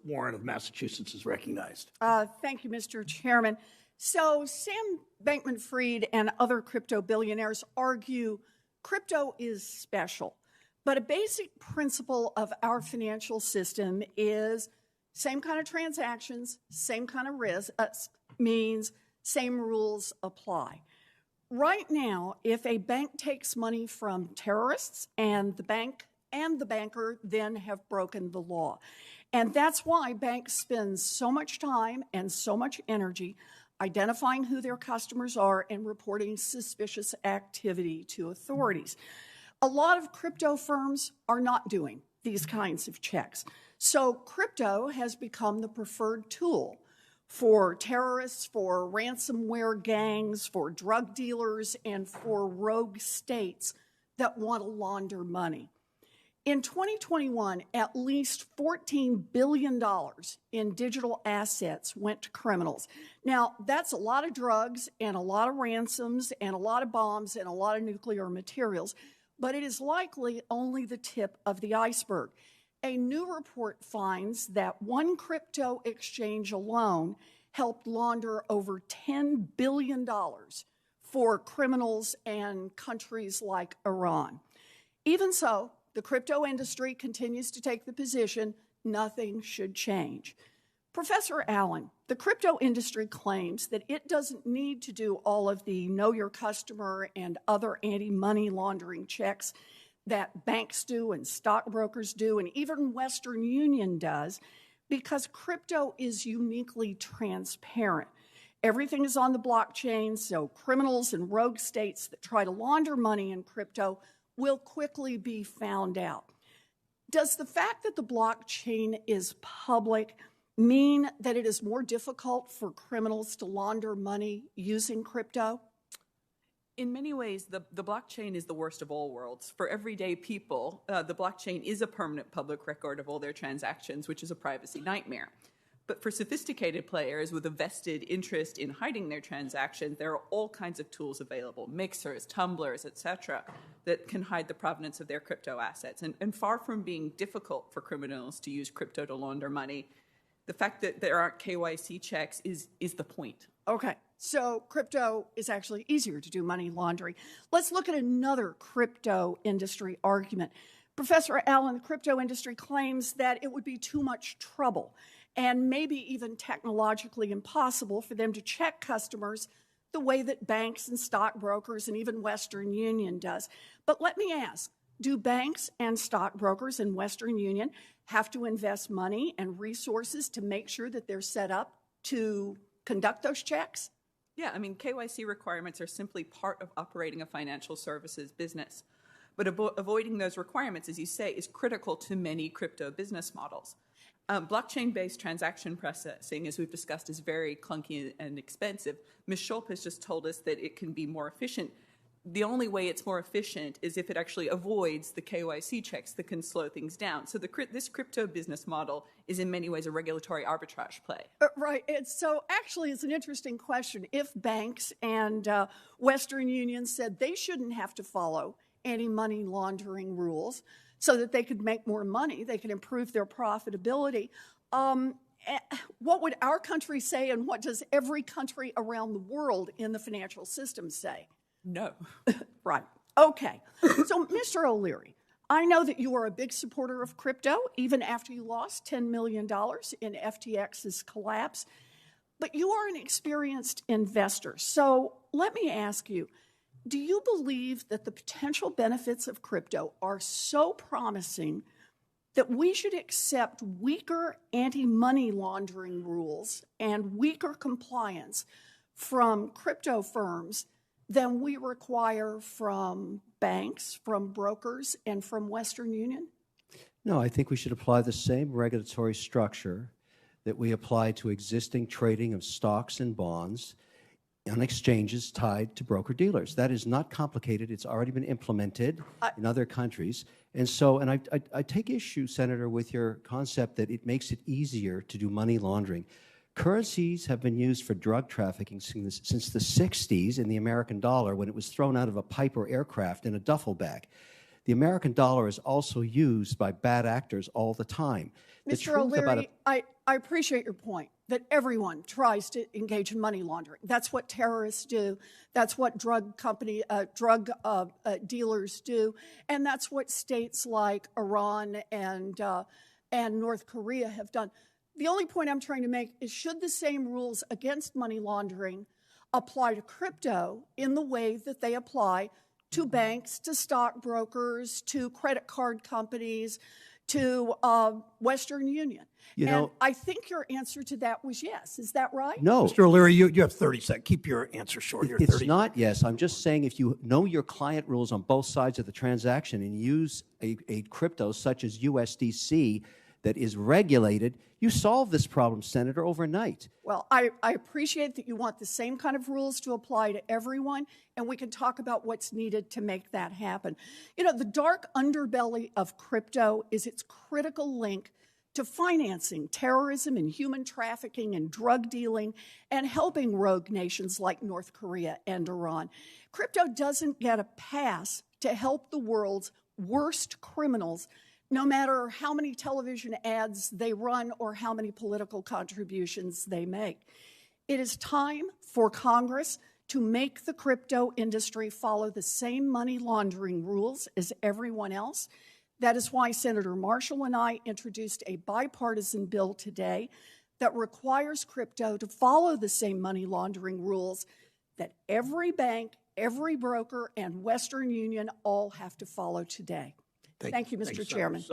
Warren of Massachusetts is recognized. Thank you, Mr. Chairman. So Sam Bankman-Fried and other crypto billionaires argue crypto is special. But a basic principle of our financial system is same kind of transactions, same kind of risk, means same rules apply. Right now, if a bank takes money from terrorists and the bank and the banker then have broken the law. And that's why banks spend so much time and so much energy identifying who their customers are and reporting suspicious activity to authorities. A lot of crypto firms are not doing these kinds of checks. So crypto has become the preferred tool for terrorists, for ransomware gangs, for drug dealers, and for rogue states that want to launder money. In 2021, at least $14 billion in digital assets went to criminals. Now, that's a lot of drugs and a lot of ransoms and a lot of bombs and a lot of nuclear materials, but it is likely only the tip of the iceberg. A new report finds that one crypto exchange alone helped launder over $10 billion for criminals and countries like Iran. Even so, the crypto industry continues to take the position nothing should change. Professor Allen, the crypto industry claims that it doesn't need to do all of the know your customer and other anti-money laundering checks that banks do and stockbrokers do, and even Western Union does, because crypto is uniquely transparent. Everything is on the blockchain, so criminals and rogue states that try to launder money in crypto will quickly be found out. Does the fact that the blockchain is public mean that it is more difficult for criminals to launder money using crypto? In many ways, the blockchain is the worst of all worlds. For everyday people, the blockchain is a permanent public record of all their transactions, which is a privacy nightmare. But for sophisticated players with a vested interest in hiding their transactions, there are all kinds of tools available, mixers, tumblers, etc., that can hide the provenance of their crypto assets. And far from being difficult for criminals to use crypto to launder money, the fact that there aren't KYC checks is the point. Okay, so crypto is actually easier to do money laundering. Let's look at another crypto industry argument. Professor Allen, the crypto industry claims that it would be too much trouble and maybe even technologically impossible for them to check customers the way that banks and stockbrokers and even Western Union does. But let me ask, do banks and stockbrokers in Western Union have to invest money and resources to make sure that they're set up to conduct those checks? Yeah, I mean, KYC requirements are simply part of operating a financial services business. But avoiding those requirements, as you say, is critical to many crypto business models. Blockchain-based transaction processing, as we've discussed, is very clunky and expensive. Ms. Schulp has just told us that it can be more efficient. The only way it's more efficient is if it actually avoids the KYC checks that can slow things down. So this crypto business model is in many ways a regulatory arbitrage play. Right. So actually, it's an interesting question. If banks and Western Union said they shouldn't have to follow any money laundering rules so that they could make more money, they could improve their profitability, what would our country say, and what does every country around the world in the financial system say? No. Right. Okay. So, Mr. O'Leary, I know that you are a big supporter of crypto, even after you lost $10 million in FTX's collapse. But you are an experienced investor. So let me ask you, do you believe that the potential benefits of crypto are so promising that we should accept weaker anti-money laundering rules and weaker compliance from crypto firms than we require from banks, from brokers, and from Western Union? No, I think we should apply the same regulatory structure that we apply to existing trading of stocks and bonds on exchanges tied to broker-dealers. That is not complicated. It's already been implemented in other countries. And I take issue, Senator, with your concept that it makes it easier to do money laundering. Currencies have been used for drug trafficking since the 60s in the American dollar, when it was thrown out of a Piper aircraft in a duffel bag. The American dollar is also used by bad actors all the time. The Mr. truth about O'Leary, I appreciate your point that everyone tries to engage in money laundering. That's what terrorists do. That's what drug dealers do, and that's what states like Iran and North Korea have done. The only point I'm trying to make is, should the same rules against money laundering apply to crypto in the way that they apply to banks, to stockbrokers, to credit card companies, to Western Union? And I think your answer to that was yes. Is that right? No. Mr. O'Leary, you have 30 seconds. Keep your answer short. You're It's 30 not yes. I'm just saying if you know your client rules on both sides of the transaction and use a crypto such as USDC that is regulated, you solve this problem, Senator, overnight. Well, I appreciate that you want the same kind of rules to apply to everyone, and we can talk about what's needed to make that happen. You know, the dark underbelly of crypto is its critical link to financing terrorism and human trafficking and drug dealing and helping rogue nations like North Korea and Iran. Crypto doesn't get a pass to help the world's worst criminals, no matter how many television ads they run or how many political contributions they make. It is time for Congress to make the crypto industry follow the same money laundering rules as everyone else. That is why Senator Marshall and I introduced a bipartisan bill today that requires crypto to follow the same money laundering rules that every bank, every broker, and Western Union all have to follow today. Thank you, Mr. Chairman.